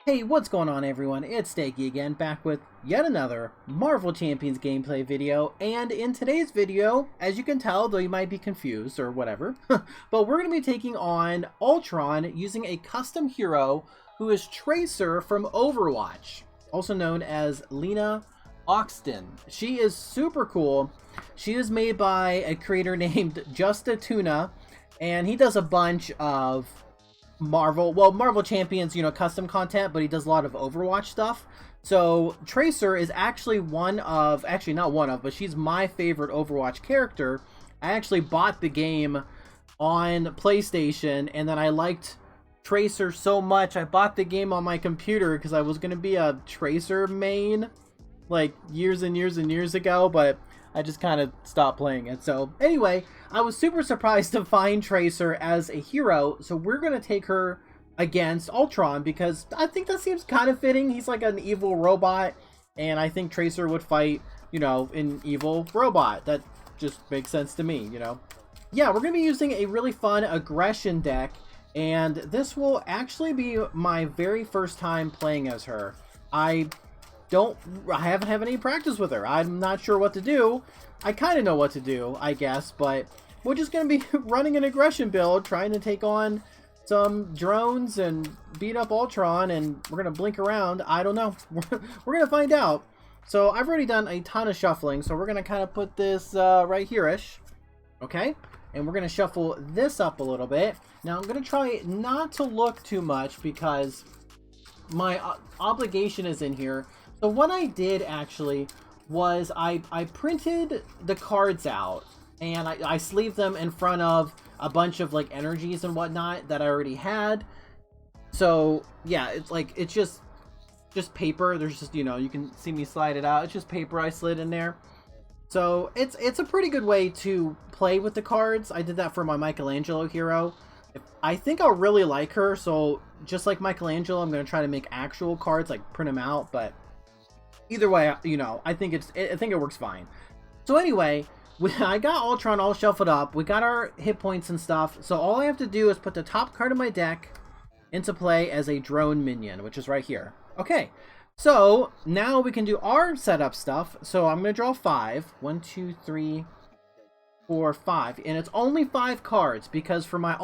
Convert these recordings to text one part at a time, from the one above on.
Hey, what's going on everyone? It's Stakey again, back with yet another Marvel Champions gameplay video, and in today's video, as you can tell, though you might be confused or whatever, but we're going to be taking on Ultron using a custom hero who is Tracer from Overwatch, also known as Lena Oxton. She is super cool. She is made by a creator named JustATuna, and he does a bunch of Marvel Champions, custom content, but he does a lot of Overwatch stuff. So Tracer is actually not one of, but she's my favorite Overwatch character. I actually bought the game on PlayStation, and then I liked Tracer so much, I bought the game on my computer because I was going to be a Tracer main, like years and years and years ago, but I just kind of stopped playing it. So anyway, I was super surprised to find Tracer as a hero, so we're going to take her against Ultron because I think that seems kind of fitting. He's like an evil robot, and I think Tracer would fight, an evil robot. That just makes sense to me, Yeah, we're going to be using a really fun aggression deck, and this will actually be my very first time playing as her. I haven't had any practice with her. I'm not sure what to do. I kind of know what to do, I guess, but we're just going to be running an aggression build, trying to take on some drones and beat up Ultron, and we're going to blink around. I don't know. We're going to find out. So I've already done a ton of shuffling, so we're going to kind of put this right here-ish. Okay? And we're going to shuffle this up a little bit. Now I'm going to try not to look too much because my obligation is in here. So what I did actually was I printed the cards out and I sleeved them in front of a bunch of like energies and whatnot that I already had. So yeah, it's just paper. There's just, you can see me slide it out. It's just paper I slid in there. So it's a pretty good way to play with the cards. I did that for my Michelangelo hero. I think I'll really like her. So just like Michelangelo, I'm going to try to make actual cards, like print them out, but either way, I think it works fine. So anyway, I got Ultron all shuffled up. We got our hit points and stuff. So all I have to do is put the top card of my deck into play as a drone minion, which is right here. Okay, so now we can do our setup stuff. So I'm going to draw 5. 1, 2, 3, 4, 5. And it's only 5 cards because for my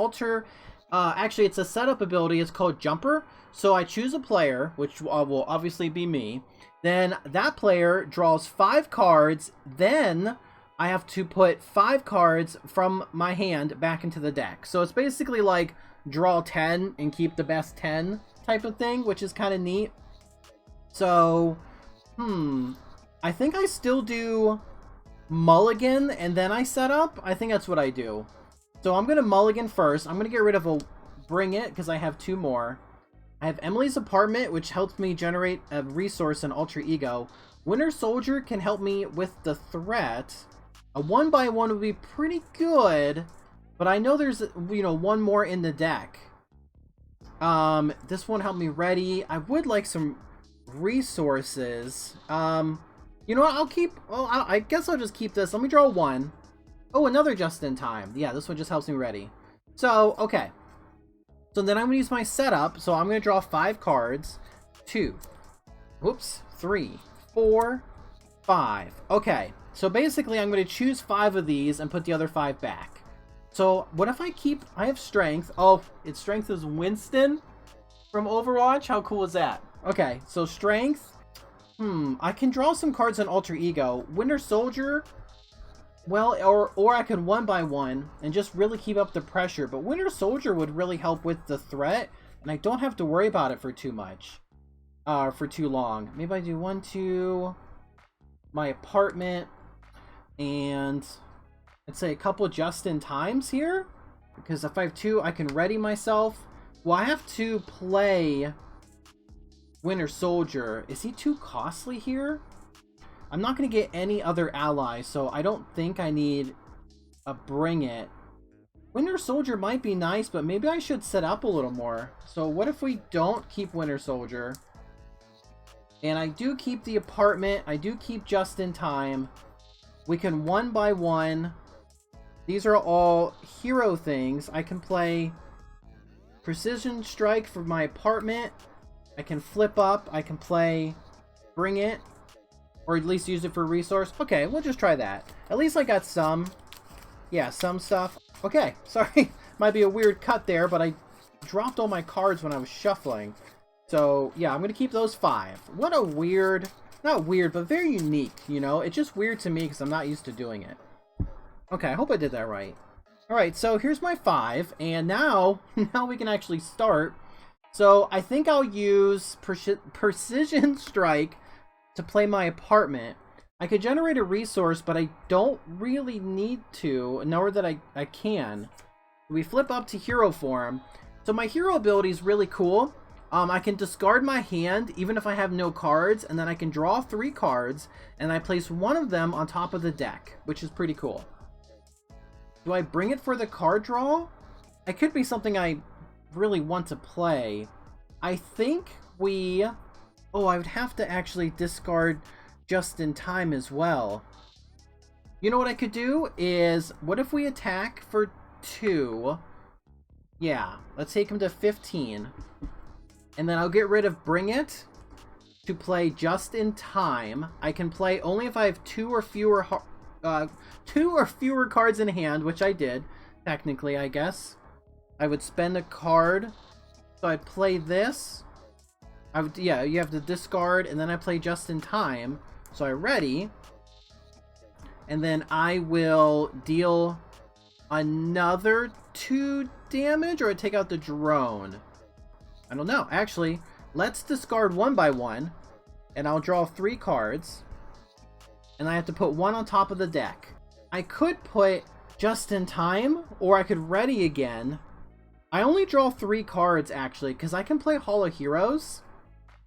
actually it's a setup ability. It's called Jumper. So I choose a player, which will obviously be me. Then that player draws 5 cards. Then I have to put 5 cards from my hand back into the deck. So it's basically like draw 10 and keep the best 10 type of thing, which is kind of neat. So, I think I still do mulligan and then I set up. I think that's what I do. So I'm going to mulligan first. I'm going to get rid of a bring it because I have 2 more. I have Emily's apartment, which helps me generate a resource and alter ego. Winter Soldier can help me with the threat. A 1x1 would be pretty good, but I know there's, one more in the deck. This won't help me ready. I would like some resources. You know what? I guess I'll just keep this. Let me draw 1. Oh, another just in time. Yeah, this one just helps me ready. So, okay. So then I'm going to use my setup. So I'm going to draw 5 cards. 2. Whoops. 3. 4. 5. Okay. So basically I'm going to choose 5 of these and put the other 5 back. So what if I have strength. Oh, its strength is Winston from Overwatch. How cool is that? Okay. So strength. I can draw some cards on alter ego. Winter Soldier. Well, or I could 1x1 and just really keep up the pressure. But Winter Soldier would really help with the threat, and I don't have to worry about it for too long. Maybe I do 1, 2, my apartment, and I'd say a couple just in times here. Because if I have 2, I can ready myself. Well, I have to play Winter Soldier. Is he too costly here? I'm not going to get any other allies, so I don't think I need a bring it. Winter Soldier might be nice, but maybe I should set up a little more. So what if we don't keep Winter Soldier? And I do keep the apartment. I do keep just in time. We can 1x1. These are all hero things. I can play Precision Strike for my apartment. I can flip up. I can play Bring It. Or at least use it for a resource. Okay, we'll just try that. At least I got some. Yeah, some stuff. Okay, sorry. Might be a weird cut there, but I dropped all my cards when I was shuffling. So, yeah, I'm going to keep those 5. What a weird... Not weird, but very unique, you know? It's just weird to me because I'm not used to doing it. Okay, I hope I did that right. Alright, so here's my 5. And now we can actually start. So, I think I'll use Precision Strike to play my apartment. I could generate a resource, but I don't really need to, nor that I can. We flip up to hero form. So my hero ability is really cool. I can discard my hand even if I have no cards, and then I can draw 3 cards, and I place one of them on top of the deck, which is pretty cool. Do I bring it for the card draw? It could be something I really want to play. I think we... Oh, I would have to actually discard just in time as well. You know what I could do is, what if we attack for 2? Yeah, let's take him to 15. And then I'll get rid of Bring It to play just in time. I can play only if I have 2 or fewer cards in hand, which I did, technically, I guess. I would spend a card. So I'd play this. Yeah, you have to discard, and then I play just in time. So I ready. And then I will deal another 2 damage, or I take out the drone. I don't know. Actually, let's discard 1 by 1, and I'll draw 3 cards. And I have to put 1 on top of the deck. I could put just in time, or I could ready again. I only draw 3 cards, actually, because I can play Hall of Heroes.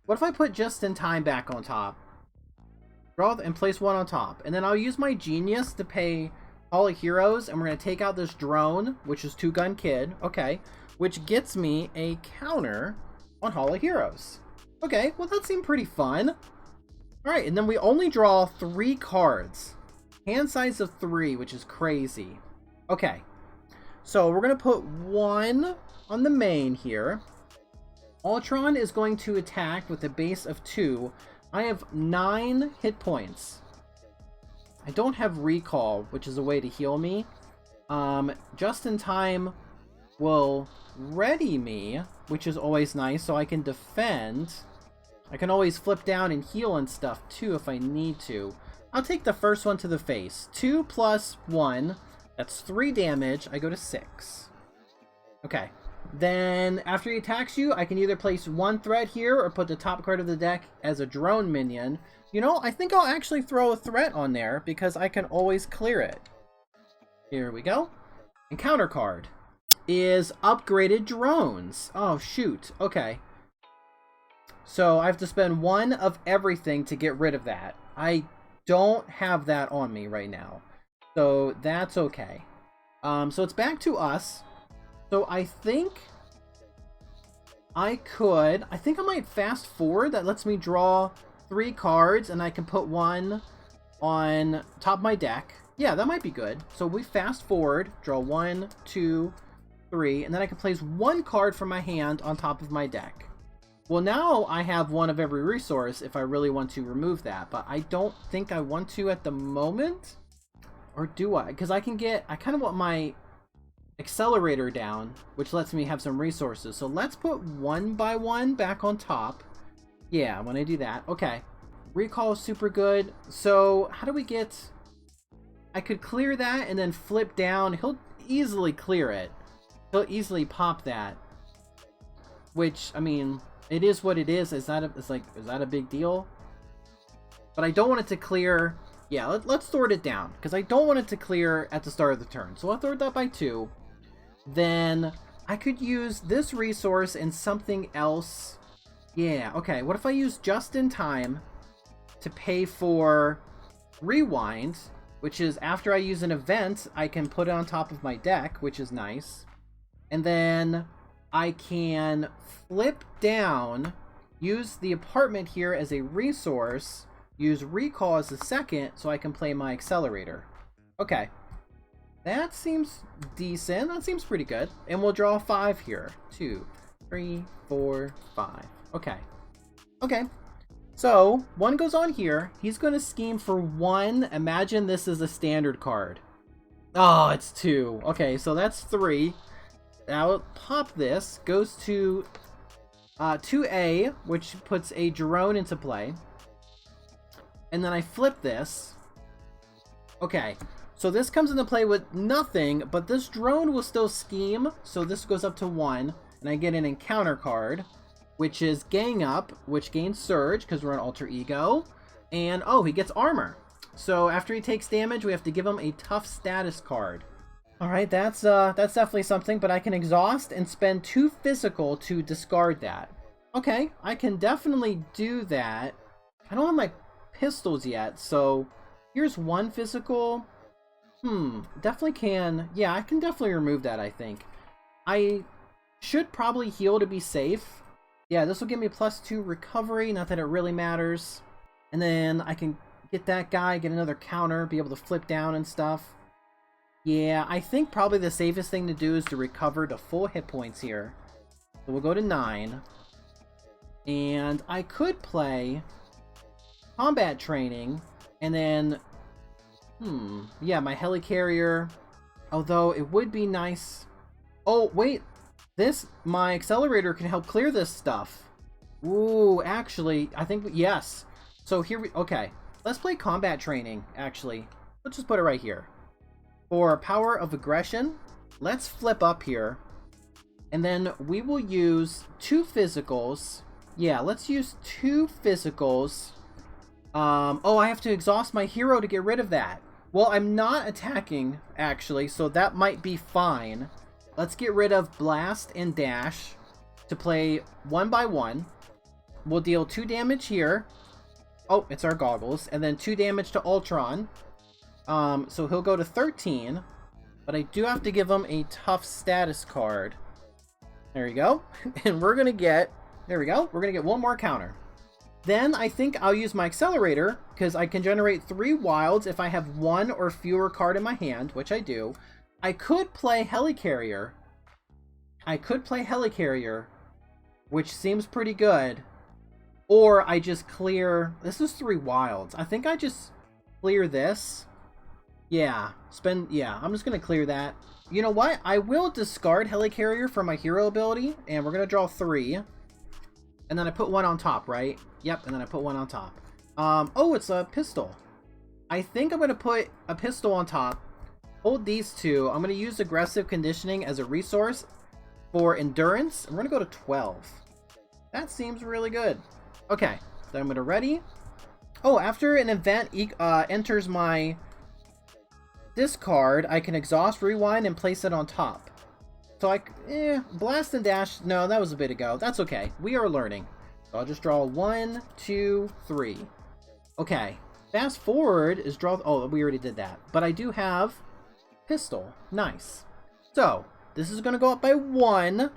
What if I put just in time back on top? Draw and place 1 on top. And then I'll use my genius to pay Hall of Heroes, and we're going to take out this drone, which is 2-Gun Kid. Okay. Which gets me a counter on Hall of Heroes. Okay, well that seemed pretty fun. Alright, and then we only draw 3 cards. Hand size of 3, which is crazy. Okay, so we're going to put 1 on the main here. Ultron is going to attack with a base of 2. I have 9 hit points. I don't have recall, which is a way to heal me. Just in time will ready me, which is always nice, so I can defend. I can always flip down and heal and stuff too if I need to. I'll take the first one to the face. 2 plus 1, that's 3 damage. I go to 6. Okay. Then after he attacks you, I can either place 1 threat here or put the top card of the deck as a drone minion. You know, I think I'll actually throw a threat on there because I can always clear it. Here we go. And counter card is upgraded drones. Oh, shoot. Okay. So I have to spend 1 of everything to get rid of that. I don't have that on me right now. So that's okay. So it's back to us. So I think I might fast forward. That lets me draw 3 cards and I can put 1 on top of my deck. Yeah, that might be good. So we fast forward, draw 1, 2, 3, and then I can place 1 card from my hand on top of my deck. Well, now I have 1 of every resource if I really want to remove that, but I don't think I want to at the moment. Or do I? Because I kind of want my accelerator down, which lets me have some resources. So let's put 1 by 1 back on top. Yeah, when I do that. Okay. Recall is super good. So how do we get... I could clear that and then flip down. He'll easily clear it. He'll easily pop that. Which, I mean, it is what it is. Is that a big deal? But I don't want it to clear... Yeah, let's sort it down. Because I don't want it to clear at the start of the turn. So I'll throw that by 2. Then I could use this resource and something else. Yeah, okay. What if I use just in time to pay for rewind, which is after I use an event, I can put it on top of my deck, which is nice. And then I can flip down, use the apartment here as a resource, use recall as a second, so I can play my accelerator. Okay. That seems decent. That seems pretty good. And we'll draw 5 here. 2, 3, 4, 5. Okay. Okay. So, one goes on here. He's going to scheme for one. Imagine this is a standard card. Oh, it's 2. Okay, so that's 3. Now, pop this. Goes to 2A, which puts a drone into play. And then I flip this. Okay, so this comes into play with nothing, but this drone will still scheme. So this goes up to 1, and I get an encounter card, which is Gang Up, which gains Surge, because we're an alter ego. And, oh, he gets armor. So after he takes damage, we have to give him a tough status card. Alright, that's definitely something, but I can exhaust and spend 2 physical to discard that. Okay, I can definitely do that. I don't have my pistols yet, so here's 1 physical. Definitely can. Yeah, I can definitely remove that, I think. I should probably heal to be safe. Yeah, this will give me +2 recovery, not that it really matters. And then I can get that guy, get another counter, be able to flip down and stuff. Yeah, I think probably the safest thing to do is to recover to full hit points here. So we'll go to 9. And I could play combat training, and then, yeah, my helicarrier. Although it would be nice. Oh, wait. My accelerator can help clear this stuff. Ooh, actually, I think, yes. So here okay. Let's play combat training, actually. Let's just put it right here. For power of aggression, let's flip up here. And then we will use 2 physicals. Yeah, let's use 2 physicals. Oh, I have to exhaust my hero to get rid of that. Well, I'm not attacking, actually, so that might be fine. Let's get rid of Blast and Dash to play 1 by 1. We'll deal 2 damage here. Oh, it's our goggles. And then 2 damage to Ultron. So he'll go to 13. But I do have to give him a tough status card. There you go. And we're going to get... There we go. We're going to get 1 more counter. Then I think I'll use my accelerator, because I can generate 3 wilds if I have 1 or fewer card in my hand, which I do. I could play Helicarrier. Which seems pretty good. Or I just clear... This is 3 wilds. I think I just clear this. Yeah. Yeah, I'm just going to clear that. You know what? I will discard Helicarrier for my hero ability, and we're going to draw 3. And then I put 1 on top, right? Yep, and then I put 1 on top. Oh, it's a pistol. I think I'm going to put a pistol on top. Hold these 2. I'm going to use aggressive conditioning as a resource for endurance. I'm going to go to 12. That seems really good. Okay, then I'm going to ready. Oh, after an event enters my discard, I can exhaust, rewind, and place it on top. So Blast and Dash, no, that was a bit ago. That's okay. We are learning. So I'll just draw 1, 2, 3. Okay. Fast forward is draw... Oh, we already did that. But I do have pistol. Nice. So, this is going to go up by 1.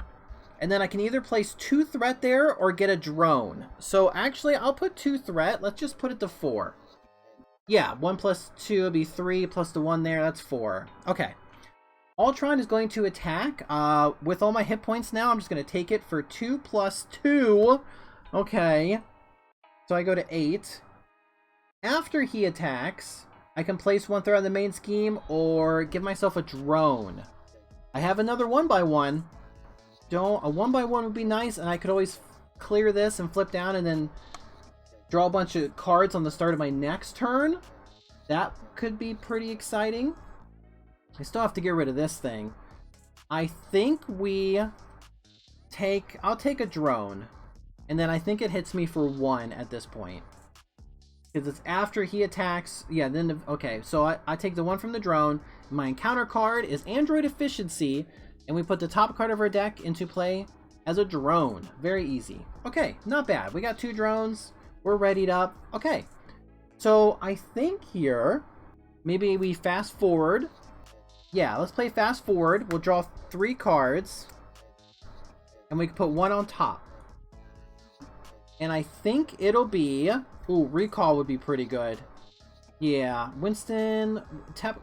And then I can either place 2 threat there or get a drone. So actually, I'll put 2 threat. Let's just put it to 4. Yeah, 1 plus 2 would be 3, plus the 1 there, that's 4. Okay. Ultron is going to attack. With all my hit points now, I'm just going to take it for 2 plus 2. Okay. So I go to 8. After he attacks, I can place 1 threat on the main scheme or give myself a drone. I have another 1 by 1. A 1 by 1 would be nice, and I could always clear this and flip down and then draw a bunch of cards on the start of my next turn. That could be pretty exciting. I still have to get rid of this thing. I think I'll take a drone. And then I think it hits me for 1 at this point. Because it's after he attacks. Yeah, then, okay. So I take the 1 from the drone. My encounter card is Android Efficiency. And we put the top card of our deck into play as a drone. Very easy. Okay, not bad. We got 2 drones. We're readied up. Okay. So I think here, maybe we fast forward. Yeah, let's play fast forward. We'll draw 3 cards. And we can put 1 on top. And I think it'll be... Ooh, recall would be pretty good. Yeah, Winston...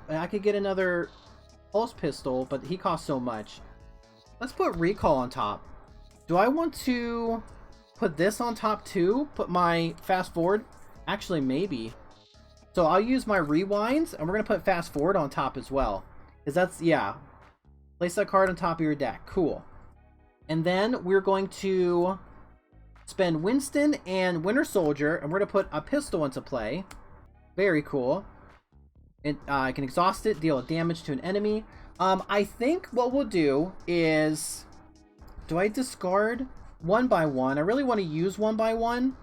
I could get another pulse pistol, but he costs so much. Let's put recall on top. Do I want to... put this on top too? Put my fast forward? Actually, maybe. So I'll use my rewinds, and we're going to put fast forward on top as well. Because that's, yeah. Place that card on top of your deck. Cool. And then we're going to spend Winston and Winter Soldier, and we're going to put a pistol into play. Very cool. I can exhaust it, deal damage to an enemy. I think what we'll do is... Do I discard 1 by 1? I really want to use 1 by 1.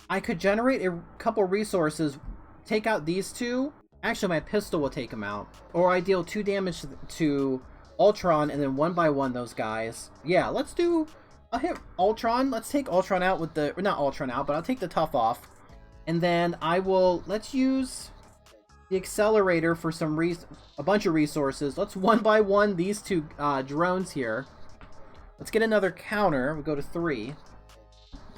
I could generate a couple resources, take out these two. Actually, my pistol will take them out. Or I deal 2 damage to Ultron, and then 1 by 1 those guys. Yeah, let's do... I'll hit Ultron. Let's take Ultron out with the... Or not Ultron out, but I'll take the tough off. And then I will... Let's use the accelerator for some a bunch of resources. Let's 1 by 1 these two drones here. Let's get another counter. We'll go to 3.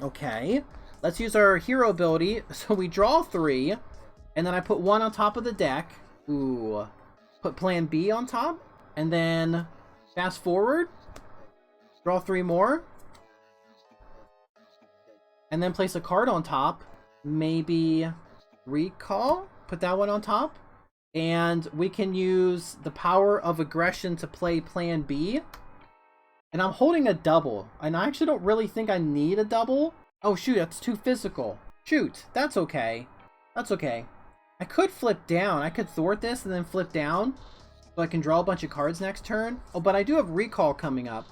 Okay. Let's use our hero ability. So we draw 3. And then I put 1 on top of the deck. Ooh. Put plan B on top. And then fast forward. Draw 3 more. And then place a card on top. Maybe recall. Put that one on top. And we can use the power of aggression to play plan B. And I'm holding a double. And I actually don't really think I need a double. Oh shoot, that's too physical. Shoot, that's okay. That's okay. I could flip down. I could thwart this and then flip down. So I can draw a bunch of cards next turn. Oh, but I do have recall coming up,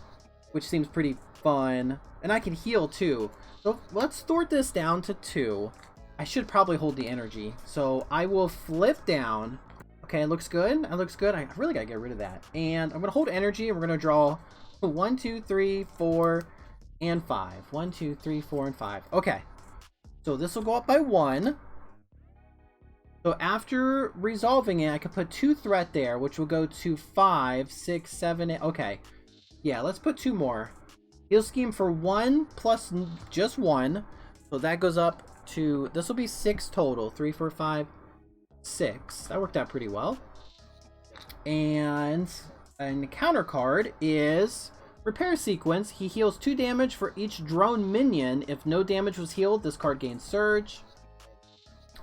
which seems pretty fun. And I can heal too. So let's thwart this down to 2. I should probably hold the energy. So I will flip down. Okay, it looks good. It looks good. I really gotta get rid of that. And I'm gonna hold energy and we're gonna draw 1, 2, 3, 4, and 5. 1, 2, 3, 4, and 5. Okay. So this will go up by 1. So after resolving it, I can put 2 threat there, which will go to 5, 6, 7, 8. Okay. Yeah, let's put 2 more. Heal scheme for 1 plus just 1. So that goes up to... This will be 6 total. 3, 4, 5, 6. That worked out pretty well. And the counter card is Repair Sequence. He heals 2 damage for each drone minion. If no damage was healed, this card gains Surge.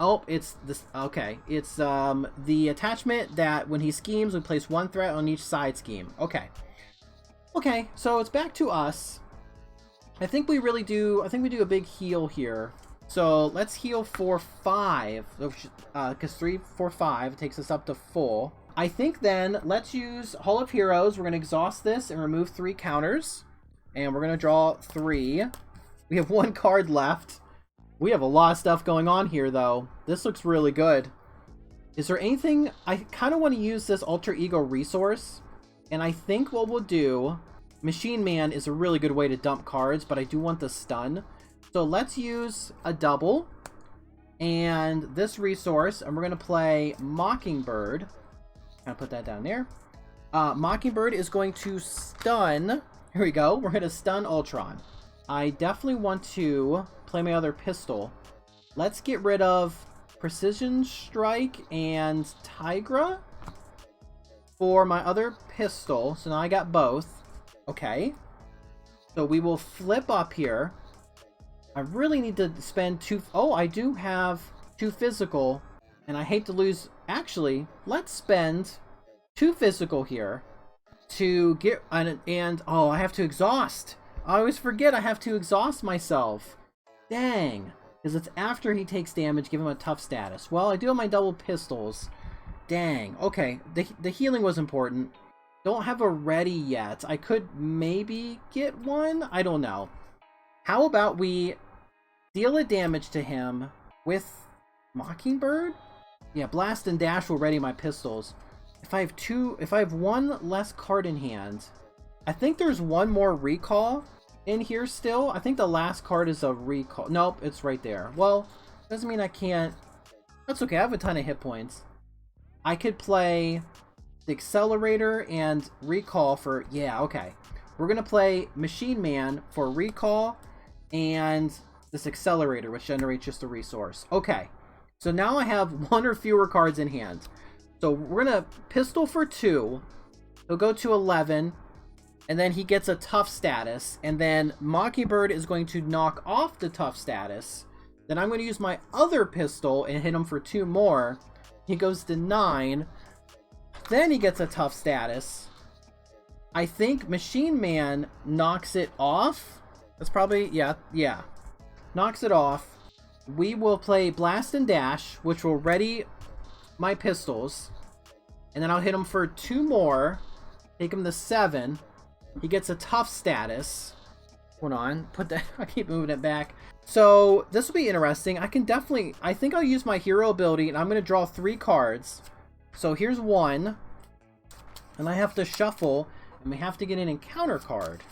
Oh, it's this. Okay, it's the attachment that when he schemes, we place 1 threat on each side scheme. Okay. Okay, so it's back to us. I think we really do. I think we do a big heal here. So let's heal for 5. Because 3, 4, 5 takes us up to full. I think then let's use Hall of Heroes. We're going to exhaust this and remove 3 counters. And we're going to draw 3. We have 1 card left. We have a lot of stuff going on here, though. This looks really good. Is there anything... I kind of want to use this Alter Ego resource. And I think what we'll do... Machine Man is a really good way to dump cards, but I do want the stun. So let's use a double. And this resource, and we're going to play Mockingbird. I'll put that down there. Mockingbird is going to stun... Here we go. We're going to stun Ultron. I definitely want to play my other pistol. Let's get rid of Precision Strike and Tigra for my other pistol. So now I got both. Okay. So we will flip up here. I really need to spend 2... Oh, I do have 2 physical. And I hate to lose... Actually, let's spend 2 physical here to get... And oh, I have to exhaust. I always forget I have to exhaust myself. Dang. Because it's after he takes damage, give him a tough status. Well, I do have my double pistols. Dang. Okay, the healing was important. Don't have a ready yet. I could maybe get one? I don't know. How about we deal a damage to him with Mockingbird? Yeah, Blast and Dash will ready my pistols. If I have 1 less card in hand, I think there's 1 more recall in here still. I think the last card is a recall. Nope, it's right there. Well, doesn't mean I can't. That's okay. I have a ton of hit points. I could play the Accelerator and Recall for... Yeah, okay. We're going to play Machine Man for Recall and this Accelerator, which generates just a resource. Okay. So now I have 1 or fewer cards in hand. So we're going to pistol for 2. It'll go to 11. and then he gets a tough status, and then Mockingbird is going to knock off the tough status. Then I'm going to use my other pistol and hit him for 2 more. He goes to 9. Then he gets a tough status. I think Machine Man knocks it off. That's probably, yeah. Knocks it off. We will play Blast and Dash, which will ready my pistols. And then I'll hit him for 2 more. Take him to 7. He gets a tough status. Hold on. Put that. I keep moving it back. So this will be interesting. I think I'll use my hero ability, and I'm going to draw 3 cards. So here's 1. And I have to shuffle, and we have to get an encounter card.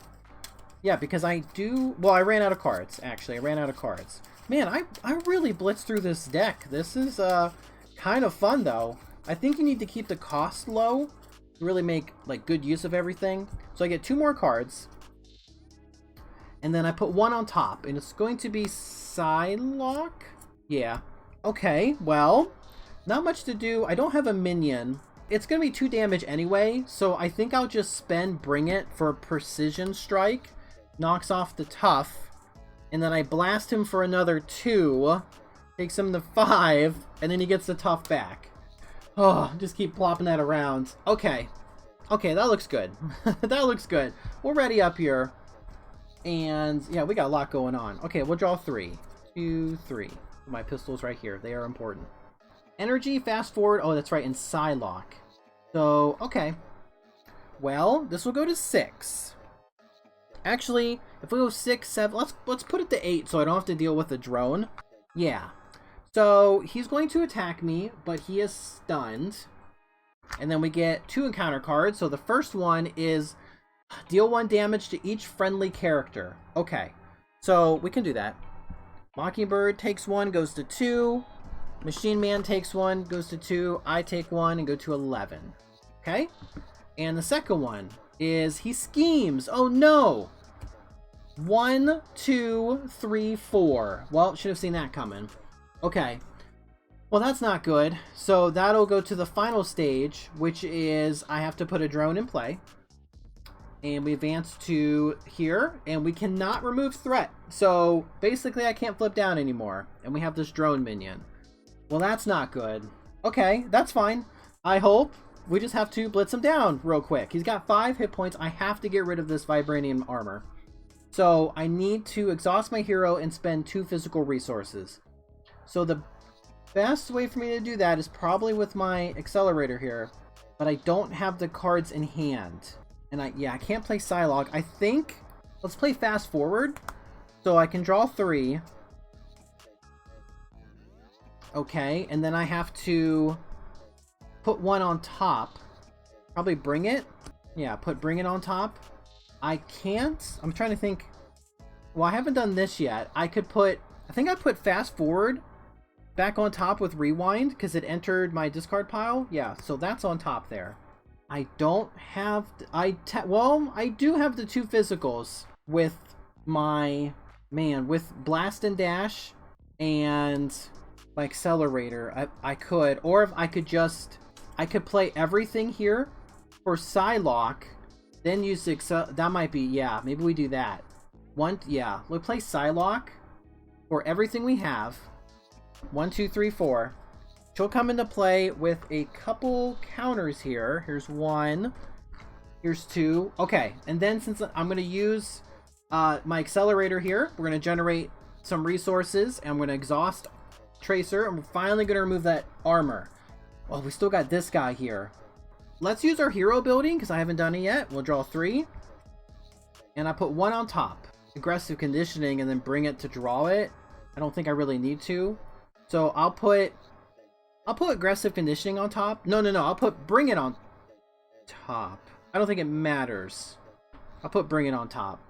Yeah, because I ran out of cards, actually. I ran out of cards. Man, I really blitzed through this deck. This is kind of fun, though. I think you need to keep the cost low to really make like good use of everything. So I get 2 more cards. And then I put 1 on top, and it's going to be Psylocke? Yeah. Okay, well, not much to do. I don't have a minion. It's going to be 2 damage anyway, so I think I'll just spend Bring It for Precision Strike. Knocks off the tough. And then I blast him for another 2. Takes him to 5, and then he gets the tough back. Oh, just keep plopping that around. Okay. Okay, that looks good. That looks good. We're ready up here. And, yeah, we got a lot going on. Okay, we'll draw 3. 2, 3. My pistols right here. They are important. Energy, fast forward. Oh, that's right, in Psylocke. So, okay. Well, this will go to 6. Actually, if we go 6, 7, let's put it to 8 so I don't have to deal with the drone. Yeah. So, he's going to attack me, but he is stunned. And then we get 2 encounter cards. So the first one is deal 1 damage to each friendly character. Okay. So, we can do that. Mockingbird takes 1, goes to 2. Machine Man takes 1, goes to 2. I take 1 and go to 11. Okay? And the second one is he schemes. Oh no! 1, 2, 3, 4. Well, should have seen that coming. Okay. Well, that's not good. So that'll go to the final stage, which is I have to put a drone in play. And we advance to here, and we cannot remove threat. So basically I can't flip down anymore. And we have this drone minion. Well, that's not good. Okay, that's fine. I hope we just have to blitz him down real quick. He's got 5 hit points. I have to get rid of this vibranium armor. So I need to exhaust my hero and spend 2 physical resources. So the best way for me to do that is probably with my accelerator here. But I don't have the cards in hand. And I can't play Psylocke. I think, let's play fast forward. So I can draw 3. Okay, and then I have to put 1 on top. Probably Bring It. Yeah, put Bring It on top. I can't. I'm trying to think. Well, I haven't done this yet. I could put, I think I put Fast Forward back on top with Rewind because it entered my discard pile. Yeah, so that's on top there. I don't have, well, I do have the 2 physicals with my, with Blast and Dash and my accelerator. I could, or if I could just, I could play everything here for Psylocke, then use the that might be, yeah, maybe we do that. We'll play Psylocke for everything we have. 1, 2, 3, 4. She'll come into play with a couple counters here. Here's 1. Here's 2. Okay, and then since I'm going to use my accelerator here, we're going to generate some resources, and I'm going to exhaust Tracer, and we're finally going to remove that armor. Well, we still got this guy here. Let's use our hero building, because I haven't done it yet. We'll draw 3. And I put 1 on top. Aggressive conditioning, and then Bring It to draw it. I don't think I really need to. So I'll put aggressive conditioning on top. No. I'll put Bring It on top. I don't think it matters. I'll put Bring It on top.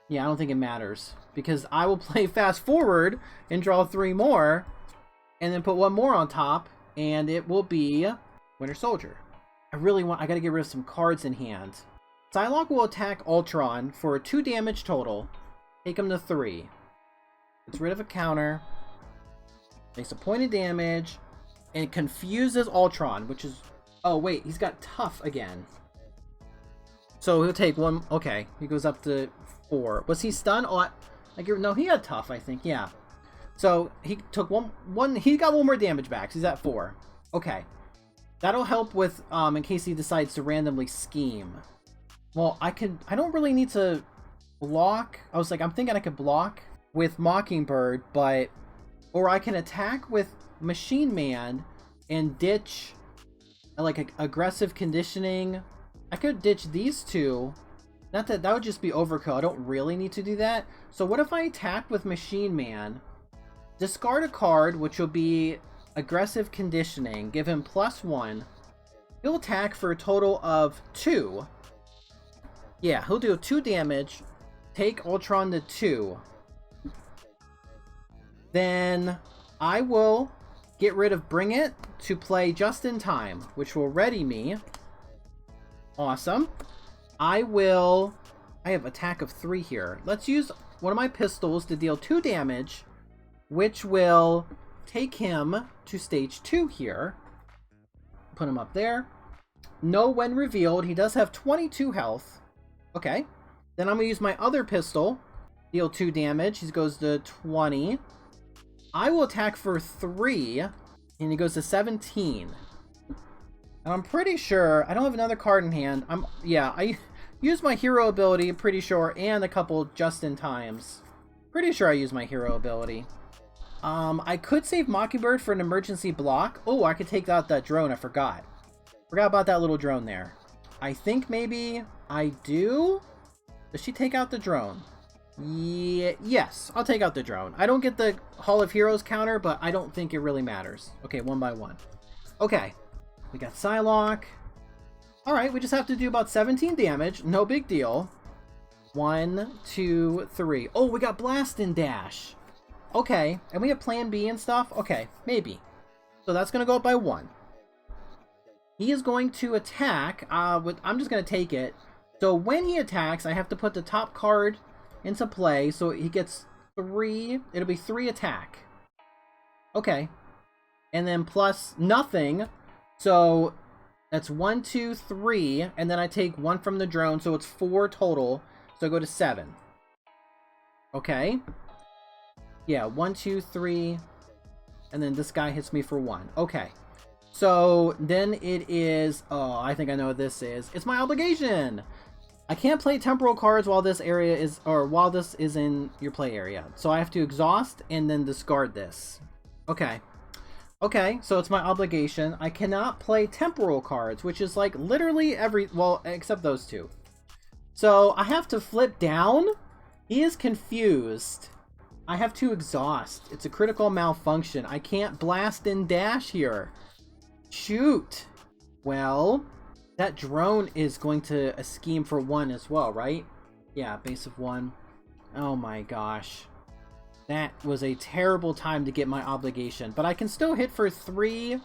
Yeah, I don't think it matters. Because I will play fast forward and draw 3 more. And then put 1 more on top. And it will be Winter Soldier. I gotta get rid of some cards in hand. Psylocke will attack Ultron for 2 damage total. Take him to 3. Gets rid of a counter. Makes a point of damage. And confuses Ultron, which is... Oh, wait. He's got tough again. So he'll take one. Okay, he goes up to 4. Was he stunned? Oh, no, he had tough, I think. Yeah. So he took one. He got 1 more damage back. So he's at 4. Okay, that'll help with in case he decides to randomly scheme. Well, I don't really need to block. I'm thinking I could block with Mockingbird, or I can attack with Machine Man and ditch like aggressive conditioning. I could ditch these two. Not that would just be overkill. I don't really need to do that. So what if I attack with Machine Man, discard a card, which will be aggressive conditioning, give him +1. He'll attack for a total of 2. Yeah, he'll do 2 damage. Take Ultron to 2. Then I will get rid of Bring It to play Just in Time, which will ready me. Awesome. I have attack of 3 here. Let's use one of my pistols to deal 2 damage, which will take him to stage 2 here. Put him up there. Know when revealed. He does have 22 health. Okay. Then I'm going to use my other pistol. Deal 2 damage. He goes to 20. I will attack for 3. And he goes to 17. And I'm pretty sure I don't have another card in hand. I use my hero ability, pretty sure, and a couple just in times. Pretty sure I use my hero ability. I could save Mockingbird for an emergency block. Oh, I could take out that drone. I forgot. Forgot about that little drone there. I think maybe I do. Does she take out the drone? Yeah, yes, I'll take out the drone. I don't get the Hall of Heroes counter, but I don't think it really matters. Okay, 1 by 1. Okay. We got Psylocke. Alright, we just have to do about 17 damage. No big deal. 1, 2, 3. Oh, we got Blast and Dash. Okay, and we have Plan B and stuff? Okay, maybe. So that's going to go up by 1. He is going to attack. I'm just going to take it. So when he attacks, I have to put the top card into play. So he gets 3. It'll be 3 attack. Okay. And then plus nothing. So that's 1, 2, 3, and then I take 1 from the drone, so it's 4 total. So I go to 7. Okay. Yeah, 1, 2, 3, and then this guy hits me for 1. Okay. So then it is. Oh, I think I know what this is. It's my obligation. I can't play temporal cards while this is in your play area. So I have to exhaust and then discard this. Okay. Okay, so it's my obligation. I cannot play temporal cards, which is like literally well, except those 2. So I have to flip down. He is confused. I have to exhaust. It's a critical malfunction. I can't blast and dash here. Shoot. Well, that drone is going to scheme for 1 as well, right? Yeah, base of 1. Oh my gosh. That was a terrible time to get my obligation. But I can still hit for 3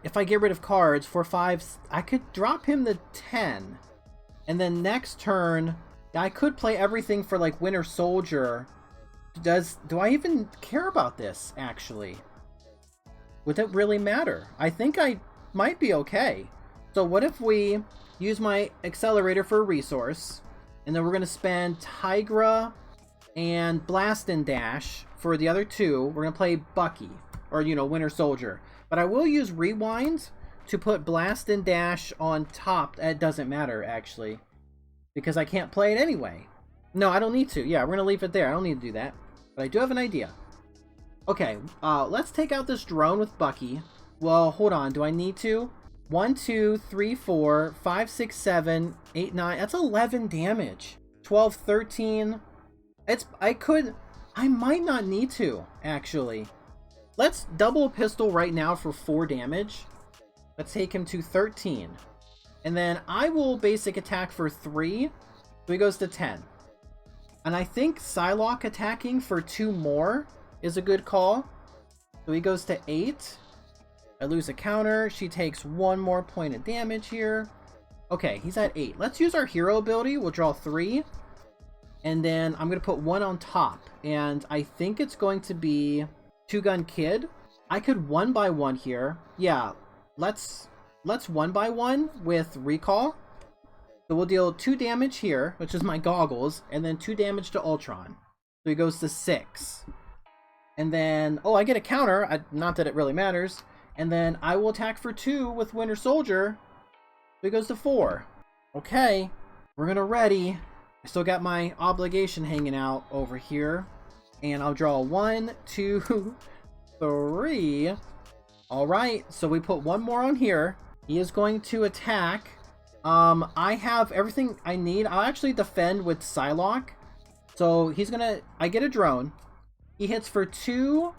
if I get rid of cards. For 5, I could drop him to 10. And then next turn, I could play everything for like Winter Soldier. Do I even care about this, actually? Would it really matter? I think I might be okay. So what if we use my accelerator for a resource, and then we're going to spend Tigra and Blast and Dash for the other 2. We're going to play Bucky, or, Winter Soldier. But I will use Rewind to put Blast and Dash on top. It doesn't matter, actually, because I can't play it anyway. No, I don't need to. Yeah, we're going to leave it there. I don't need to do that. But I do have an idea. Okay, let's take out this drone with Bucky. Well, hold on. Do I need to? 1, 2, 3, 4, 5, 6, 7, 8, 9. That's 11 damage. 12, 13. I might not need to, actually. Let's double pistol right now for 4 damage. Let's take him to 13. And then I will basic attack for 3. So he goes to 10. And I think Psylocke attacking for 2 more is a good call. So he goes to 8. I lose a counter. She takes 1 more point of damage here. Okay, he's at 8. Let's use our hero ability. We'll draw 3. And then I'm going to put 1 on top. And I think it's going to be Two Gun Kid. I could 1 by 1 here. Yeah, let's 1 by 1 with recall. So we'll deal 2 damage here, which is my goggles, and then 2 damage to Ultron. So he goes to 6. And then, oh, I get a counter, not that it really matters. And then I will attack for 2 with Winter Soldier. So he goes to 4. Okay, we're gonna ready. I still got my obligation hanging out over here. And I'll draw 1, 2, 3. Alright, so we put 1 more on here. He is going to attack. I have everything I need. I'll actually defend with Psylocke. So he's gonna, I get a drone. He hits for 2,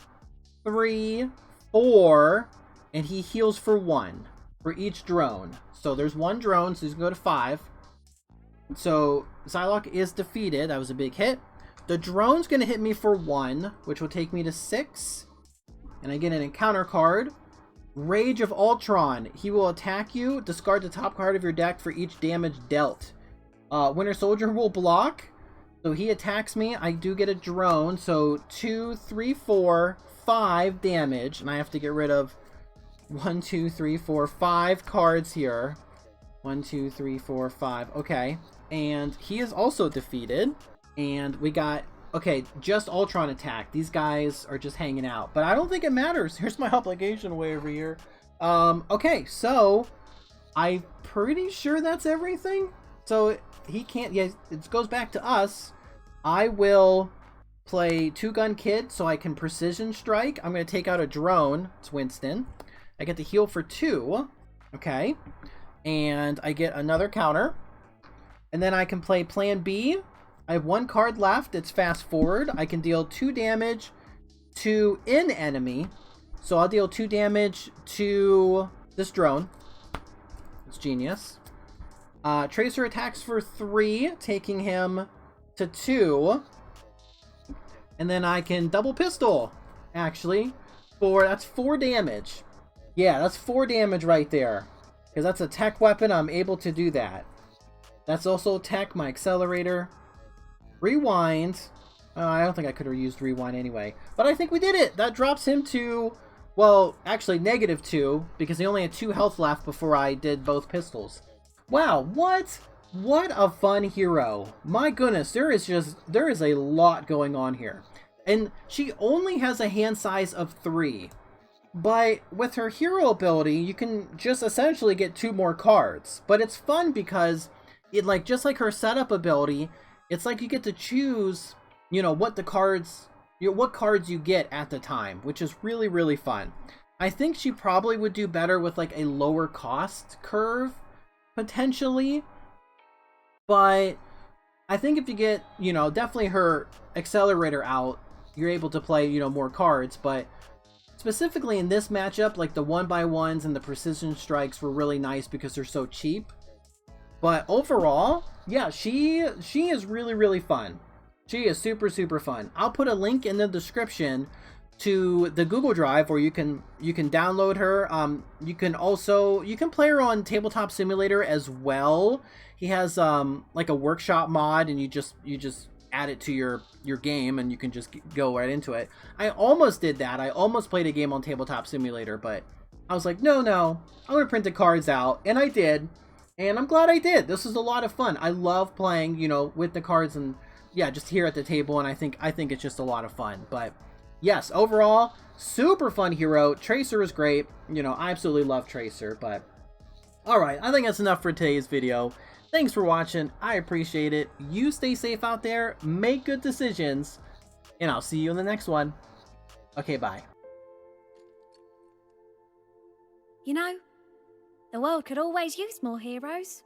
3, 4, and he heals for 1 for each drone. So there's 1 drone, so he's gonna go to 5. So Psylocke is defeated. That was a big hit. The drone's gonna hit me for 1, which will take me to 6. And I get an encounter card. Rage of Ultron. He will attack you. Discard the top card of your deck for each damage dealt. Winter Soldier will block. So he attacks me. I do get a drone. So 2, 3, 4, 5 damage. And I have to get rid of 1, 2, 3, 4, 5 cards here. 1, 2, 3, 4, 5. Okay. And he is also defeated. And we got, okay, just Ultron attack. These guys are just hanging out. But I don't think it matters. Here's my obligation way over here. Okay, so I'm pretty sure that's everything. So he can't, yeah, it goes back to us. I will play 2-gun kid so I can precision strike. I'm going to take out a drone. It's Winston. I get to heal for 2. Okay. And I get another counter. And then I can play plan B. I have 1 card left. It's fast forward. I can deal 2 damage to an enemy. So I'll deal 2 damage to this drone. It's genius. Tracer attacks for 3, taking him to 2. And then I can double pistol, actually, that's 4 damage. Yeah, that's 4 damage right there. Because that's a tech weapon, I'm able to do that. That's also tech, my accelerator. Rewind. I don't think I could have used rewind anyway. But I think we did it. That drops him to, well, actually -2, because he only had 2 health left before I did both pistols. Wow, what a fun hero. My goodness, there is a lot going on here. And she only has a hand size of 3. But with her hero ability, you can just essentially get 2 more cards. But it's fun because it, like, just like her setup ability, it's like you get to choose, you know, what cards you get at the time, which is really, really fun. I think she probably would do better with like a lower cost curve, potentially. But I think if you get, you know, definitely her accelerator out, you're able to play, you know, more cards. But specifically in this matchup, like the 1x1s and the precision strikes were really nice because they're so cheap. But overall, yeah, she is really, really fun. She is super, super fun. I'll put a link in the description to the Google Drive where you can download her. You can play her on Tabletop Simulator as well. He has like a workshop mod, and you just add it to your game, and you can just go right into it. I almost did that. I almost played a game on Tabletop Simulator, but I was like, no, I'm gonna print the cards out, and I did. And I'm glad I did. This is a lot of fun. I love playing, you know, with the cards and, yeah, just here at the table. And I think it's just a lot of fun. But yes, overall, super fun hero. Tracer is great. You know, I absolutely love Tracer. But all right, I think that's enough for today's video. Thanks for watching. I appreciate it. You stay safe out there. Make good decisions. And I'll see you in the next one. Okay, bye. You know, the world could always use more heroes.